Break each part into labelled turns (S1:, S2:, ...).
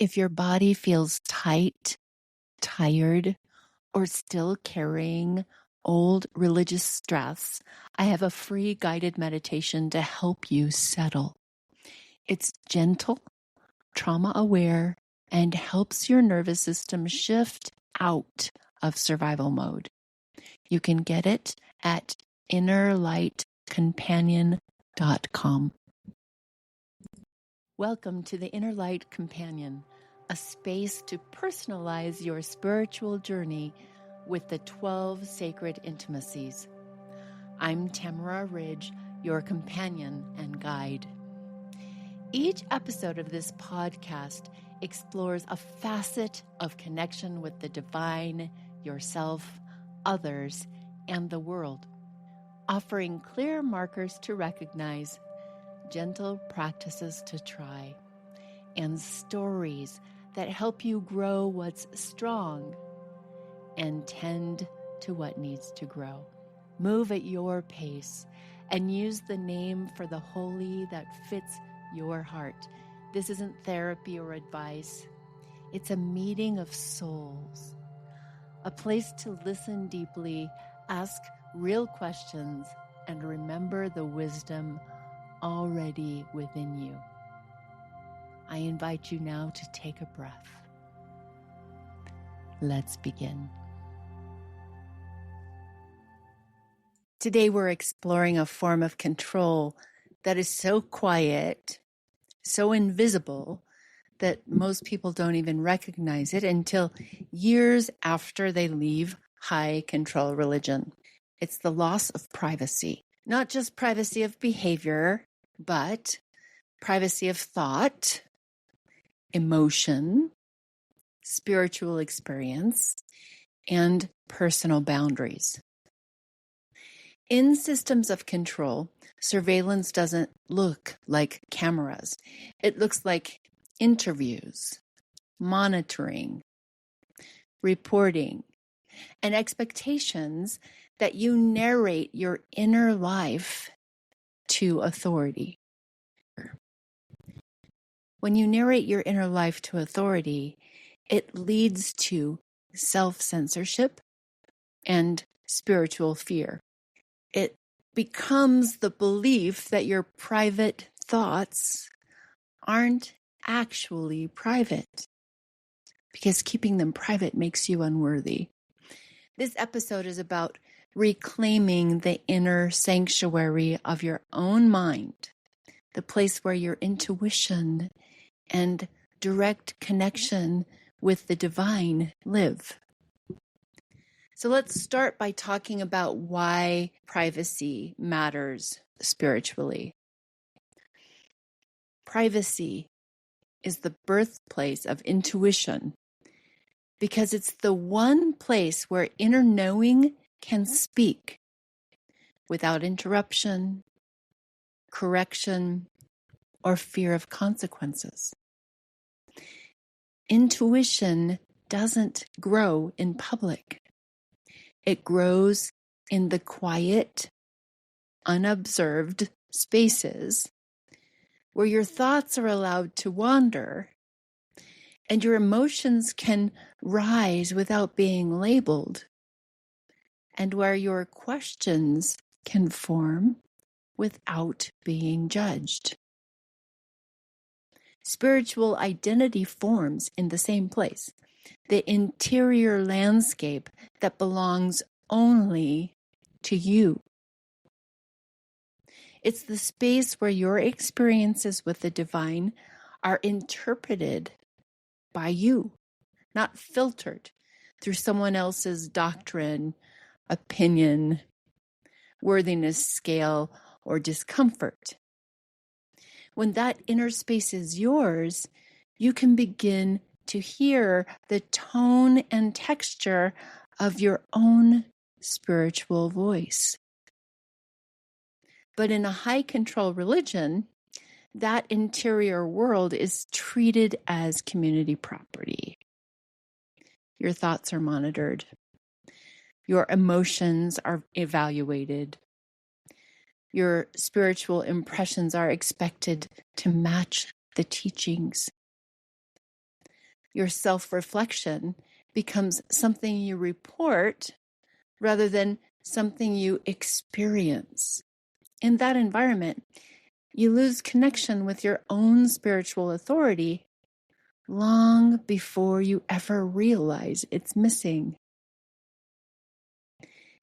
S1: If your body feels tight, tired, or still carrying old religious stress, I have a free guided meditation to help you settle. It's gentle, trauma-aware, and helps your nervous system shift out of survival mode. You can get it at innerlightcompanion.com. Welcome to the Inner Light Companion, a space to personalize your spiritual journey with the 12 sacred intimacies. I'm Tamara, your companion and guide. Each episode of this podcast explores a facet of connection with the divine, yourself, others, and the world, offering clear markers to recognize, gentle practices to try, and stories that help you grow what's strong and tend to what needs to grow. Move at your pace and use the name for the holy that fits your heart. This isn't therapy or advice. It's a meeting of souls, a place to listen deeply, ask real questions, and remember the wisdom already within you. I invite you now to take a breath. Let's begin. Today we're exploring a form of control that is so quiet, so invisible, that most people don't even recognize it until years after they leave high control religion. It's the loss of privacy, not just privacy of behavior, but privacy of thought, emotion, spiritual experience, and personal boundaries. In systems of control, surveillance doesn't look like cameras. It looks like interviews, monitoring, reporting, and expectations that you narrate your inner life to authority. When you narrate your inner life to authority, it leads to self-censorship and spiritual fear. It becomes the belief that your private thoughts aren't actually private, because keeping them private makes you unworthy. This episode is about reclaiming the inner sanctuary of your own mind, the place where your intuition and direct connection with the divine live. So let's start by talking about why privacy matters spiritually. Privacy is the birthplace of intuition because it's the one place where inner knowing can speak without interruption, correction, or fear of consequences. Intuition doesn't grow in public. It grows in the quiet, unobserved spaces where your thoughts are allowed to wander and your emotions can rise without being labeled, and where your questions can form without being judged. Spiritual identity forms in the same place, the interior landscape that belongs only to you. It's the space where your experiences with the divine are interpreted by you, not filtered through someone else's doctrine, opinion, worthiness scale, or discomfort. When that inner space is yours, you can begin to hear the tone and texture of your own spiritual voice. But in a high control religion, that interior world is treated as community property. Your thoughts are monitored. Your emotions are evaluated. Your spiritual impressions are expected to match the teachings. Your self-reflection becomes something you report rather than something you experience. In that environment, you lose connection with your own spiritual authority long before you ever realize it's missing.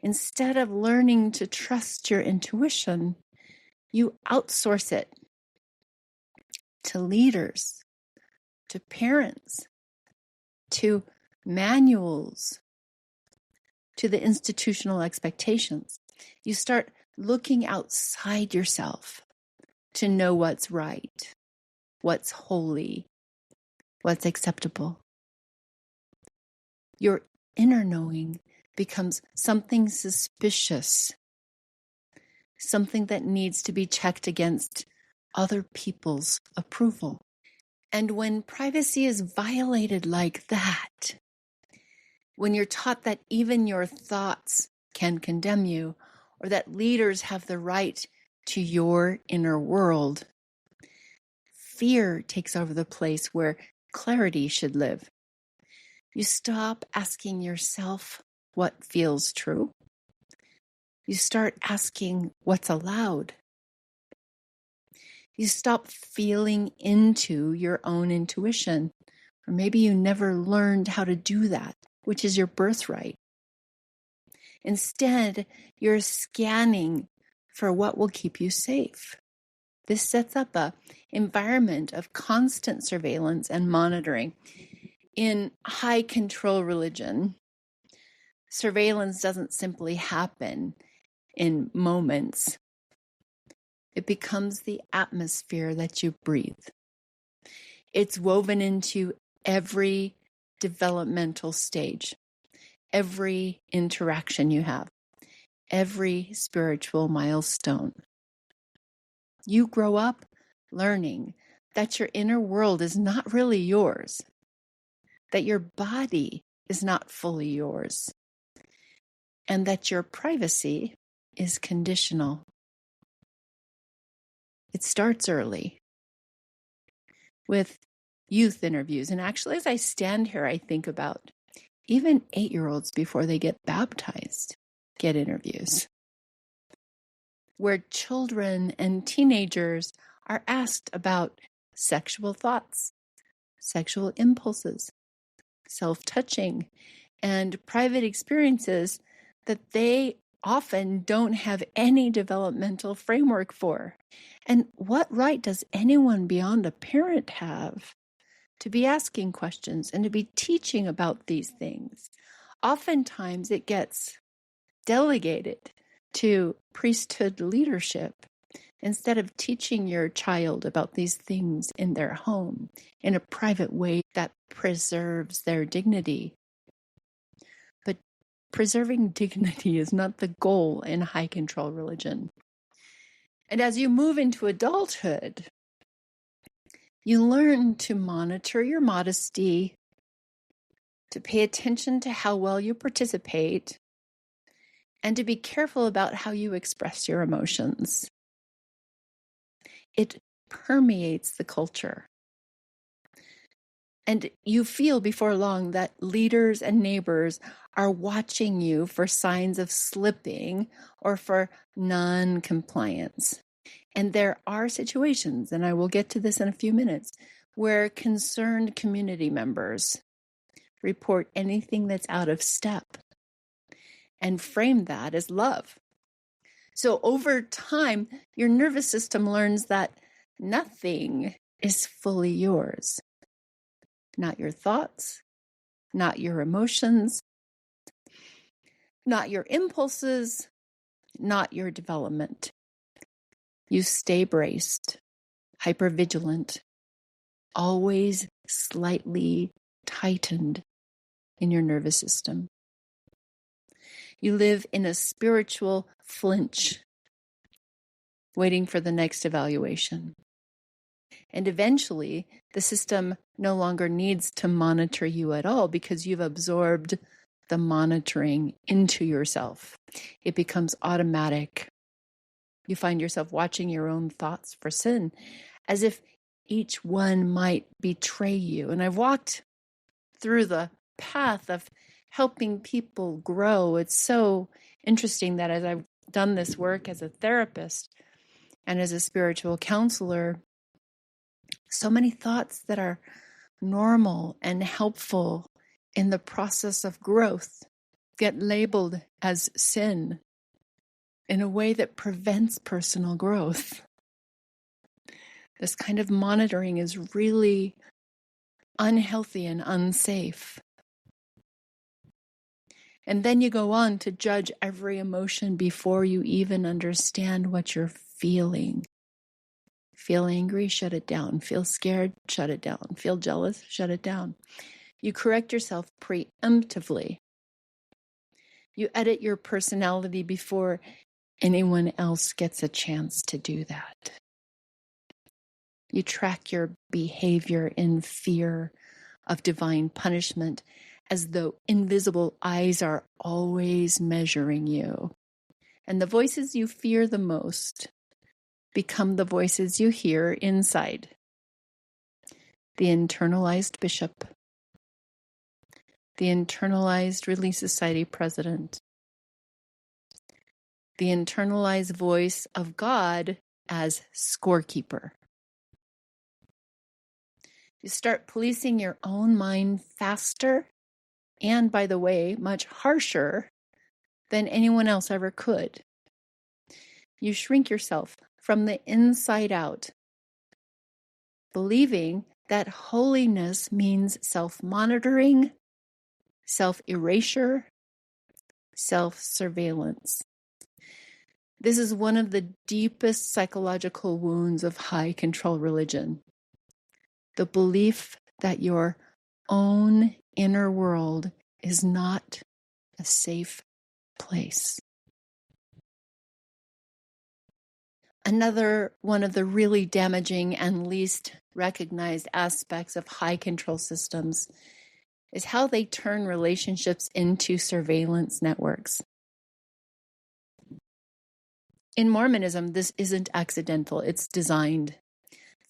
S1: Instead of learning to trust your intuition, you outsource it to leaders, to parents, to manuals, to the institutional expectations. You start looking outside yourself to know what's right, what's holy, what's acceptable. Your inner knowing becomes something suspicious, something that needs to be checked against other people's approval. And when privacy is violated like that, when you're taught that even your thoughts can condemn you, or that leaders have the right to your inner world, fear takes over the place where clarity should live. You stop asking yourself what feels true. You start asking what's allowed. You stop feeling into your own intuition, or maybe you never learned how to do that, which is your birthright. Instead, you're scanning for what will keep you safe. This sets up an environment of constant surveillance and monitoring. In high control religion, surveillance doesn't simply happen in moments. It becomes the atmosphere that you breathe. It's woven into every developmental stage, every interaction you have, every spiritual milestone. You grow up learning that your inner world is not really yours, that your body is not fully yours, and that your privacy is conditional. It starts early with youth interviews. And actually, as I stand here, I think about even 8-year-olds before they get baptized get interviews, where children and teenagers are asked about sexual thoughts, sexual impulses, self-touching, and private experiences that they often don't have any developmental framework for. And what right does anyone beyond a parent have to be asking questions and to be teaching about these things? Oftentimes it gets delegated to priesthood leadership instead of teaching your child about these things in their home in a private way that preserves their dignity. But preserving dignity is not the goal in high control religion. And as you move into adulthood, you learn to monitor your modesty, to pay attention to how well you participate, and to be careful about how you express your emotions. It permeates the culture. And you feel before long that leaders and neighbors are watching you for signs of slipping or for non-compliance. And there are situations, and I will get to this in a few minutes, where concerned community members report anything that's out of step and frame that as love. So over time, your nervous system learns that nothing is fully yours. Not your thoughts, not your emotions, not your impulses, not your development. You stay braced, hypervigilant, always slightly tightened in your nervous system. You live in a spiritual flinch, waiting for the next evaluation. And eventually, the system no longer needs to monitor you at all because you've absorbed the monitoring into yourself. It becomes automatic. You find yourself watching your own thoughts for sin, as if each one might betray you. And I've walked through the path of helping people grow. It's so interesting that as I've done this work as a therapist and as a spiritual counselor, so many thoughts that are normal and helpful in the process of growth get labeled as sin in a way that prevents personal growth. This kind of monitoring is really unhealthy and unsafe. And then you go on to judge every emotion before you even understand what you're feeling. Feel angry, shut it down. Feel scared, shut it down. Feel jealous, shut it down. You correct yourself preemptively. You edit your personality before anyone else gets a chance to do that. You track your behavior in fear of divine punishment, as though invisible eyes are always measuring you. And the voices you fear the most become the voices you hear inside. The internalized bishop, the internalized Relief Society president, the internalized voice of God as scorekeeper. You start policing your own mind faster and, by the way, much harsher than anyone else ever could. You shrink yourself from the inside out, believing that holiness means self-monitoring, self-erasure, self-surveillance. This is one of the deepest psychological wounds of high control religion. The belief that your own inner world is not a safe place. Another one of the really damaging and least recognized aspects of high control systems is how they turn relationships into surveillance networks. In Mormonism, this isn't accidental, it's designed,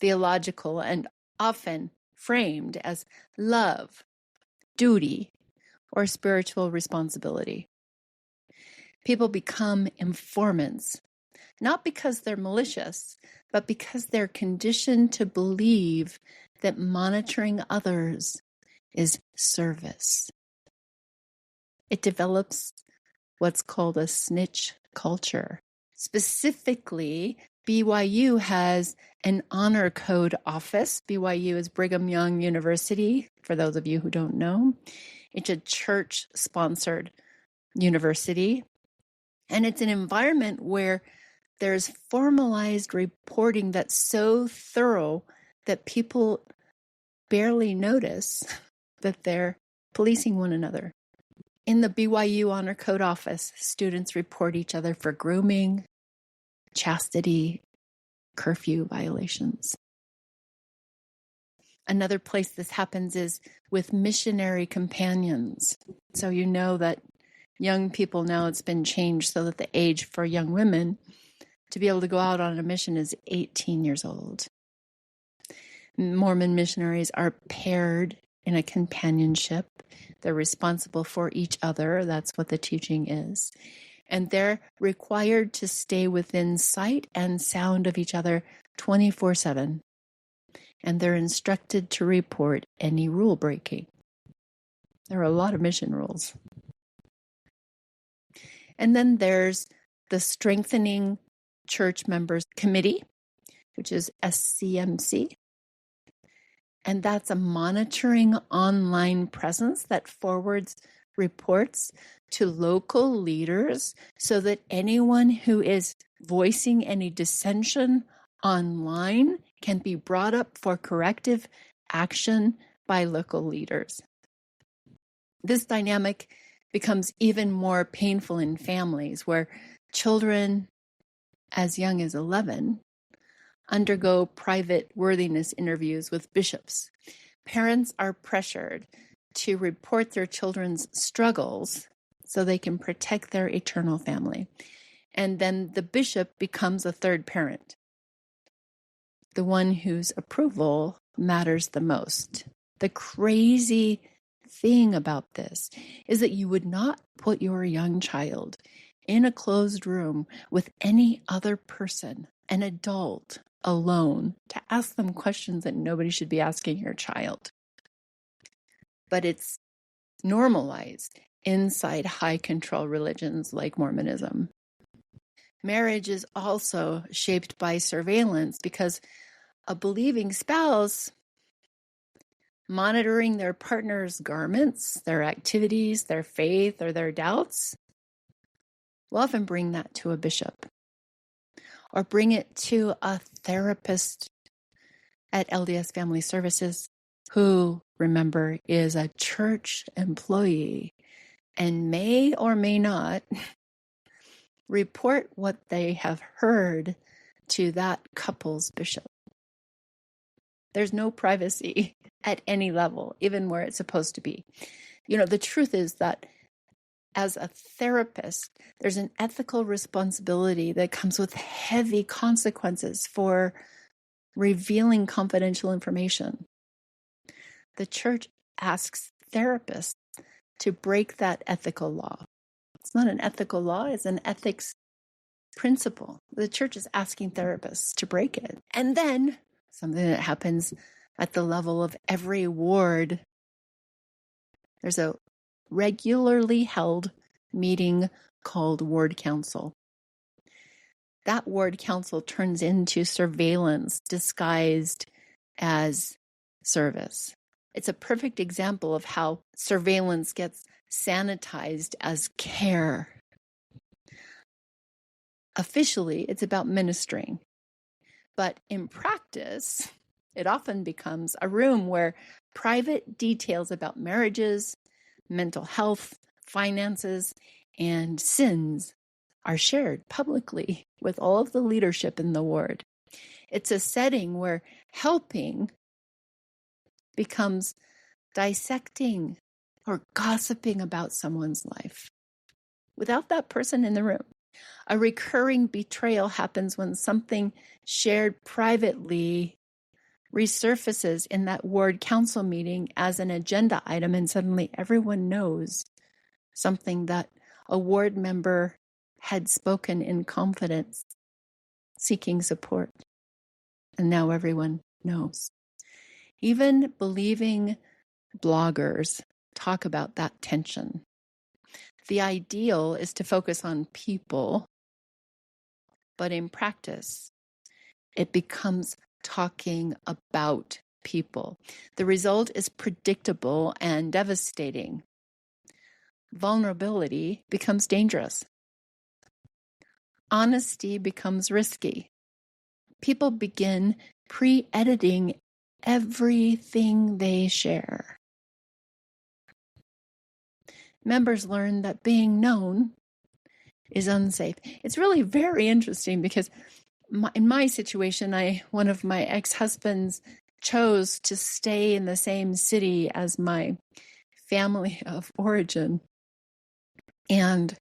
S1: theological, and often framed as love, duty, or spiritual responsibility. People become informants, not because they're malicious, but because they're conditioned to believe that monitoring others is service. It develops what's called a snitch culture. Specifically, BYU has an honor code office. BYU is Brigham Young University, for those of you who don't know. It's a church-sponsored university, and it's an environment where there's formalized reporting that's so thorough that people barely notice that they're policing one another. In the BYU Honor Code office, students report each other for grooming, chastity, curfew violations. Another place this happens is with missionary companions. So you know that young people now, it's been changed so that the age for young women to be able to go out on a mission is 18 years old. Mormon missionaries are paired in a companionship. They're responsible for each other. That's what the teaching is. And they're required to stay within sight and sound of each other 24/7. And they're instructed to report any rule breaking. There are a lot of mission rules. And then there's the Strengthening Church Members Committee, which is SCMC. And that's a monitoring online presence that forwards reports to local leaders so that anyone who is voicing any dissension online can be brought up for corrective action by local leaders. This dynamic becomes even more painful in families where children as young as 11 undergo private worthiness interviews with bishops. Parents are pressured to report their children's struggles so they can protect their eternal family. And then the bishop becomes a third parent, the one whose approval matters the most. The crazy thing about this is that you would not put your young child in a closed room with any other person, an adult, alone, to ask them questions that nobody should be asking your child. But it's normalized inside high control religions like Mormonism. Marriage is also shaped by surveillance because a believing spouse monitoring their partner's garments, their activities, their faith, or their doubts will often bring that to a bishop or bring it to a therapist at LDS Family Services who, remember, is a church employee and may or may not report what they have heard to that couple's bishop. There's no privacy at any level, even where it's supposed to be. The truth is that as a therapist, there's an ethical responsibility that comes with heavy consequences for revealing confidential information. The church asks therapists to break that ethical law. It's not an ethical law, it's an ethics principle. The church is asking therapists to break it. And then something that happens at the level of every ward, there's a regularly held meeting called ward council. That ward council turns into surveillance disguised as service. It's a perfect example of how surveillance gets sanitized as care. Officially, it's about ministering. But in practice, it often becomes a room where private details about marriages, mental health, finances, and sins are shared publicly with all of the leadership in the ward. It's a setting where helping becomes dissecting or gossiping about someone's life without that person in the room. A recurring betrayal happens when something shared privately resurfaces in that ward council meeting as an agenda item, and suddenly everyone knows something that a ward member had spoken in confidence, seeking support. And now everyone knows. Even believing bloggers talk about that tension. The ideal is to focus on people, but in practice, it becomes talking about people. The result is predictable and devastating. Vulnerability becomes dangerous. Honesty becomes risky. People begin pre-editing everything they share. Members learn that being known is unsafe. It's really very interesting because in my situation, one of my ex-husbands chose to stay in the same city as my family of origin. And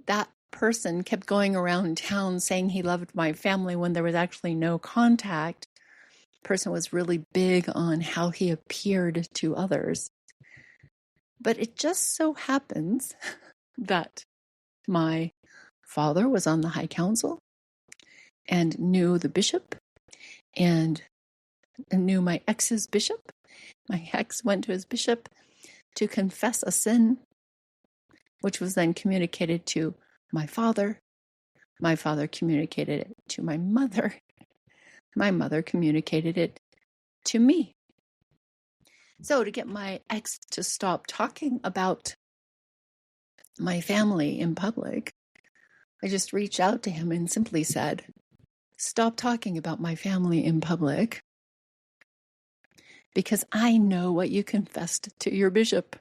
S1: that person kept going around town saying he loved my family when there was actually no contact. The person was really big on how he appeared to others. But it just so happens that my father was on the High Council and knew the bishop and knew my ex's bishop. My ex went to his bishop to confess a sin, which was then communicated to my father. My father communicated it to my mother. My mother communicated it to me. So to get my ex to stop talking about my family in public, I just reached out to him and simply said, "Stop talking about my family in public because I know what you confessed to your bishop.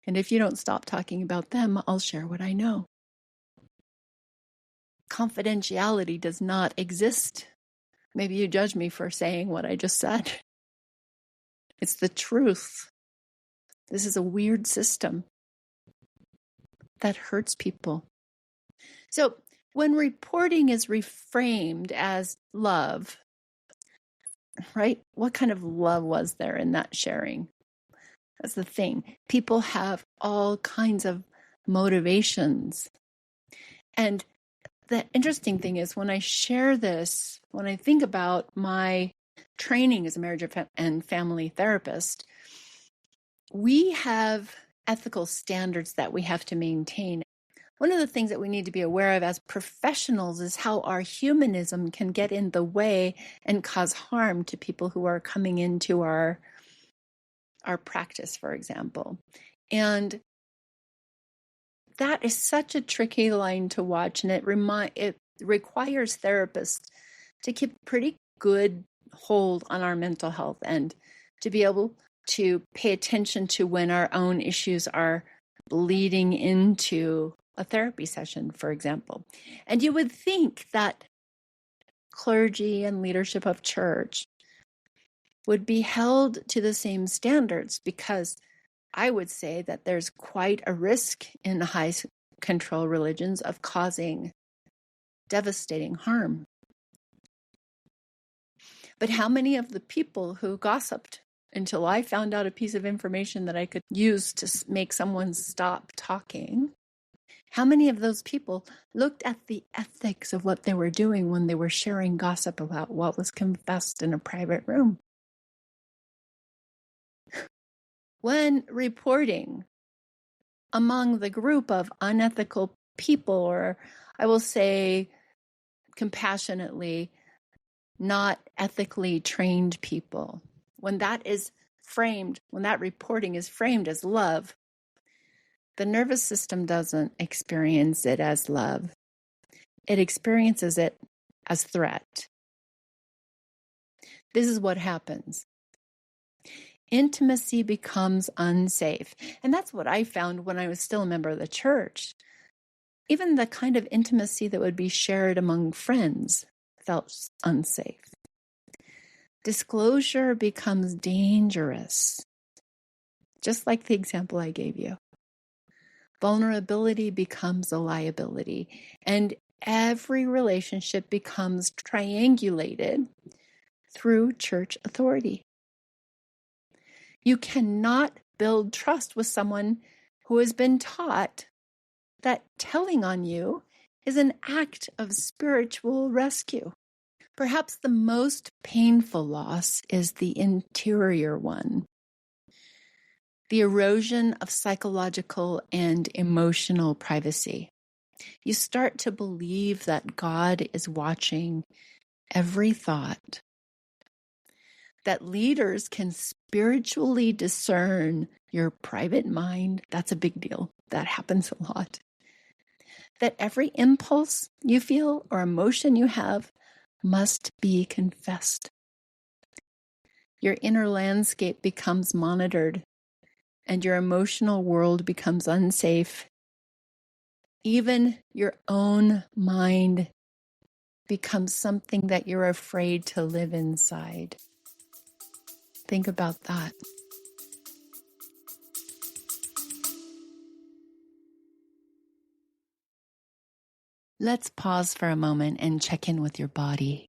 S1: And if you don't stop talking about them, I'll share what I know." Confidentiality does not exist. Maybe you judge me for saying what I just said. It's the truth. This is a weird system that hurts people. So when reporting is reframed as love, right? What kind of love was there in that sharing? That's the thing. People have all kinds of motivations. And the interesting thing is when I share this, when I think about my training as a marriage and family therapist, we have ethical standards that we have to maintain. One of the things that we need to be aware of as professionals is how our humanism can get in the way and cause harm to people who are coming into our practice, for example. And that is such a tricky line to watch, and it requires therapists to keep pretty good hold on our mental health and to be able to pay attention to when our own issues are bleeding into a therapy session, for example. And you would think that clergy and leadership of church would be held to the same standards, because I would say that there's quite a risk in high control religions of causing devastating harm. But how many of the people who gossiped until I found out a piece of information that I could use to make someone stop talking, how many of those people looked at the ethics of what they were doing when they were sharing gossip about what was confessed in a private room? When reporting among the group of unethical people, or I will say compassionately, not ethically trained people, when that is framed, when that reporting is framed as love, the nervous system doesn't experience it as love. It experiences it as threat. This is what happens. Intimacy becomes unsafe. And that's what I found when I was still a member of the church. Even the kind of intimacy that would be shared among friends felt unsafe. Disclosure becomes dangerous, just like the example I gave you. Vulnerability becomes a liability, and every relationship becomes triangulated through church authority. You cannot build trust with someone who has been taught that telling on you is an act of spiritual rescue. Perhaps the most painful loss is the interior one. The erosion of psychological and emotional privacy. You start to believe that God is watching every thought, that leaders can spiritually discern your private mind. That's a big deal. That happens a lot. That every impulse you feel or emotion you have must be confessed. Your inner landscape becomes monitored, and your emotional world becomes unsafe. Even your own mind becomes something that you're afraid to live inside. Think about that. Let's pause for a moment and check in with your body.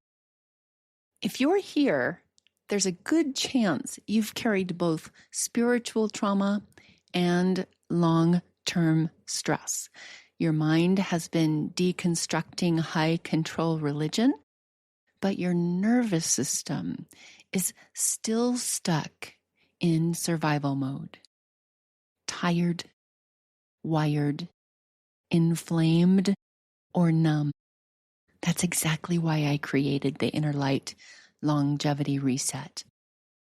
S1: If you're here, there's a good chance you've carried both spiritual trauma and long-term stress. Your mind has been deconstructing high control religion, but your nervous system is still stuck in survival mode. Tired, wired, inflamed, or numb. That's exactly why I created the Inner Light Longevity Reset,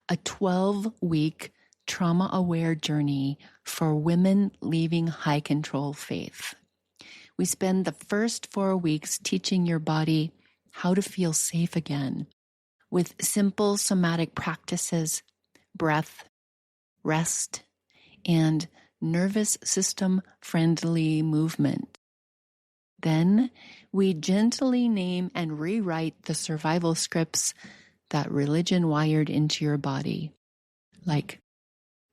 S1: a 12-week trauma-aware journey for women leaving high control faith. We spend the first 4 weeks teaching your body how to feel safe again with simple somatic practices, breath, rest, and nervous system friendly movement. Then we gently name and rewrite the survival scripts that religion wired into your body, like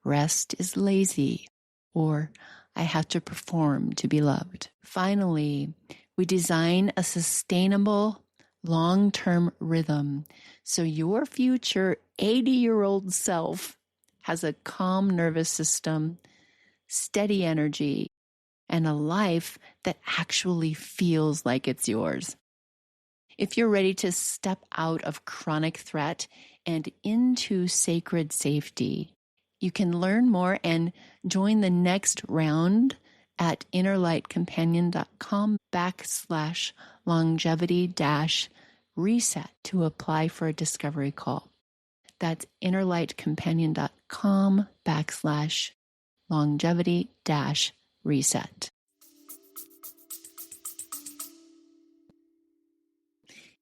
S1: rest is lazy, or I have to perform to be loved. Finally, we design a sustainable, long-term rhythm. So your future 80-year-old self has a calm nervous system, steady energy, and a life that actually feels like it's yours. If you're ready to step out of chronic threat and into sacred safety, you can learn more and join the next round at innerlightcompanion.com/longevity-reset to apply for a discovery call. That's innerlightcompanion.com/longevity-reset.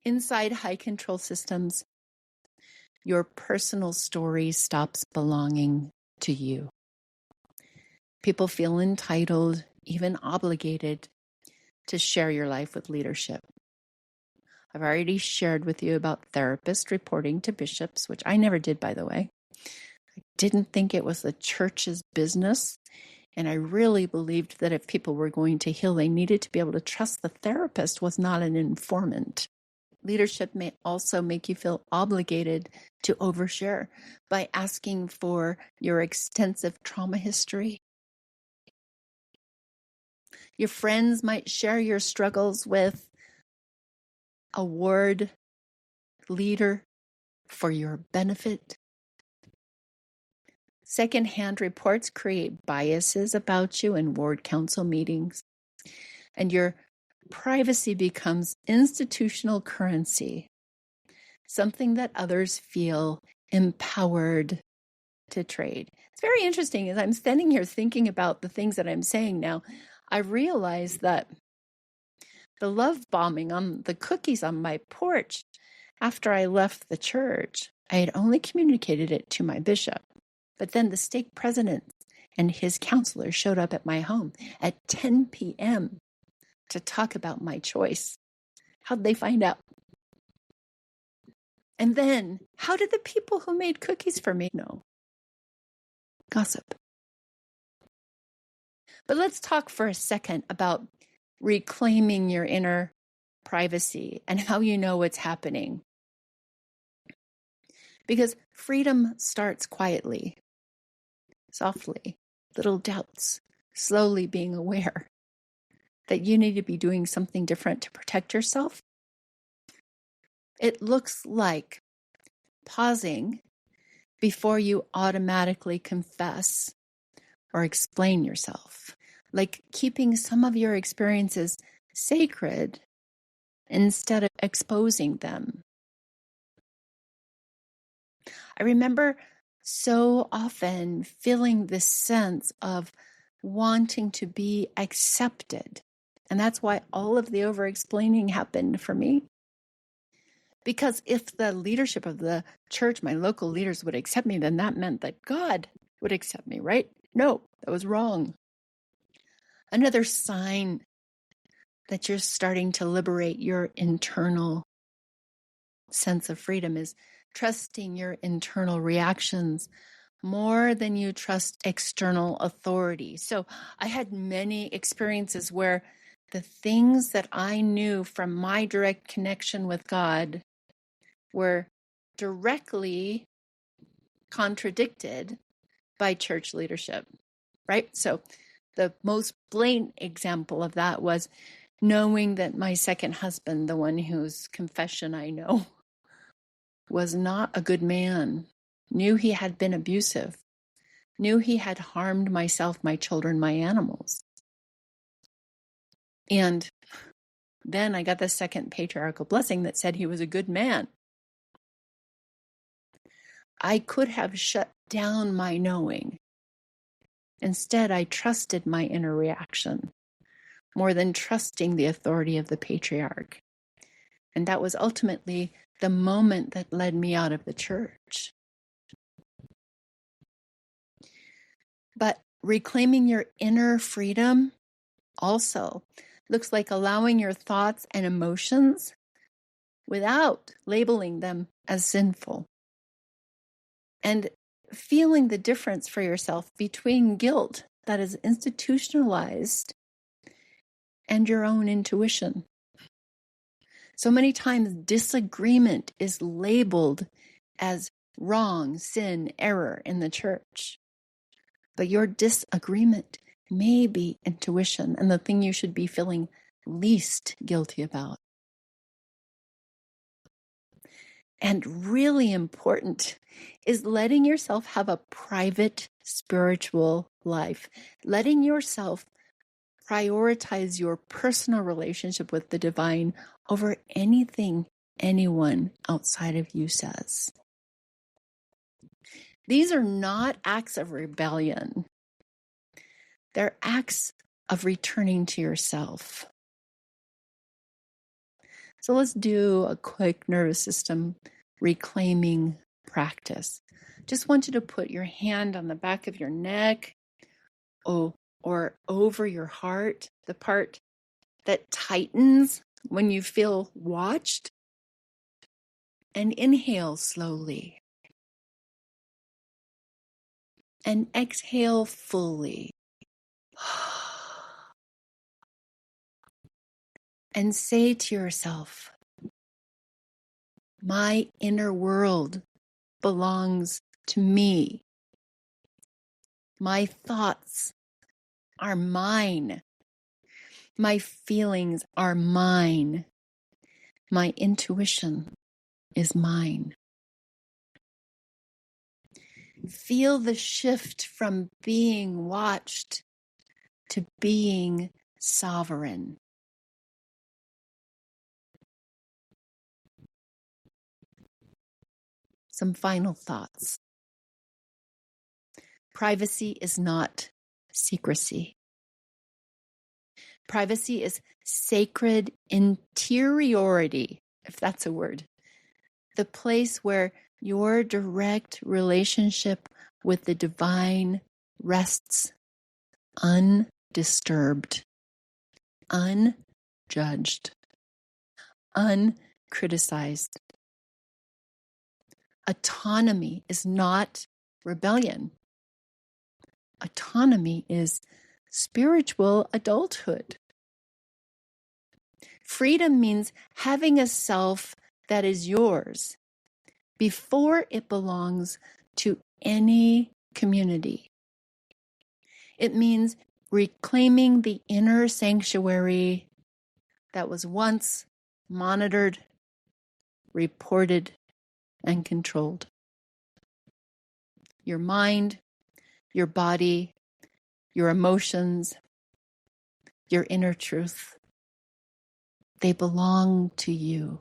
S1: Inside high control systems, your personal story stops belonging to you. People feel entitled, even obligated, to share your life with leadership. I've already shared with you about therapists reporting to bishops, which I never did, by the way. I didn't think it was the church's business, and I really believed that if people were going to heal, they needed to be able to trust the therapist was not an informant. Leadership may also make you feel obligated to overshare by asking for your extensive trauma history. Your friends might share your struggles with a ward leader for your benefit. Secondhand reports create biases about you in ward council meetings, and your privacy becomes institutional currency, something that others feel empowered to trade. It's very interesting as I'm standing here thinking about the things that I'm saying now. I realize that the love bombing on the cookies on my porch after I left the church, I had only communicated it to my bishop. But then the stake president and his counselor showed up at my home at 10 p.m. to talk about my choice. How'd they find out? And then, how did the people who made cookies for me know? Gossip. But let's talk for a second about reclaiming your inner privacy and how you know what's happening. Because freedom starts quietly, softly, little doubts, slowly being aware that you need to be doing something different to protect yourself. It looks like pausing before you automatically confess or explain yourself, like keeping some of your experiences sacred instead of exposing them. I remember so often feeling this sense of wanting to be accepted. And that's why all of the over-explaining happened for me. Because if the leadership of the church, my local leaders, would accept me, then that meant that God would accept me, right? No, that was wrong. Another sign that you're starting to liberate your internal sense of freedom is trusting your internal reactions more than you trust external authority. So I had many experiences where the things that I knew from my direct connection with God were directly contradicted by church leadership, right? So the most blatant example of that was knowing that my second husband, the one whose confession I know, was not a good man, knew he had been abusive, knew he had harmed myself, my children, my animals. And then I got the second patriarchal blessing that said he was a good man. I could have shut down my knowing. Instead, I trusted my inner reaction more than trusting the authority of the patriarch. And that was ultimately the moment that led me out of the church. But reclaiming your inner freedom also looks like allowing your thoughts and emotions without labeling them as sinful. And feeling the difference for yourself between guilt that is institutionalized and your own intuition. So many times disagreement is labeled as wrong, sin, error in the church. But your disagreement may be intuition and the thing you should be feeling least guilty about. And really important is letting yourself have a private spiritual life, letting yourself prioritize your personal relationship with the divine over anything anyone outside of you says. These are not acts of rebellion. They're acts of returning to yourself. So let's do a quick nervous system reclaiming practice. Just want you to put your hand on the back of your neck or over your heart, the part that tightens when you feel watched. And inhale slowly. And exhale fully. And say to yourself, my inner world belongs to me. My thoughts are mine. My feelings are mine. My intuition is mine. Feel the shift from being watched to being sovereign. Some final thoughts. Privacy is not secrecy. Privacy is sacred interiority, if that's a word. The place where your direct relationship with the divine rests undisturbed, unjudged, uncriticized. Autonomy is not rebellion. Autonomy is spiritual adulthood. Freedom means having a self that is yours before it belongs to any community. It means reclaiming the inner sanctuary that was once monitored, reported, and controlled. Your mind, your body, your emotions, your inner truth, they belong to you.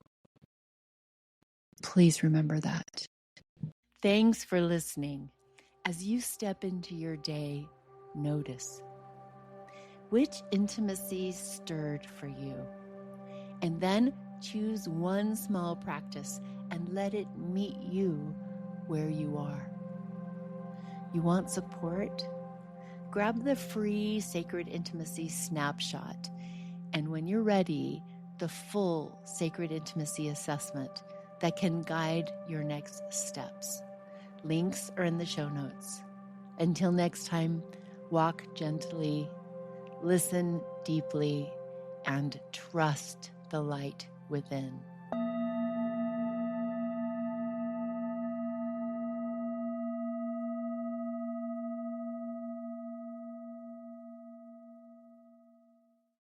S1: Please remember that. Thanks for listening. As you step into your day, notice which intimacies stirred for you, and then choose one small practice and let it meet you where you are. You want support? Grab the free Sacred Intimacy snapshot, and when you're ready, the full Sacred Intimacy assessment that can guide your next steps. Links are in the show notes. Until next time, walk gently, listen deeply, and trust the light within.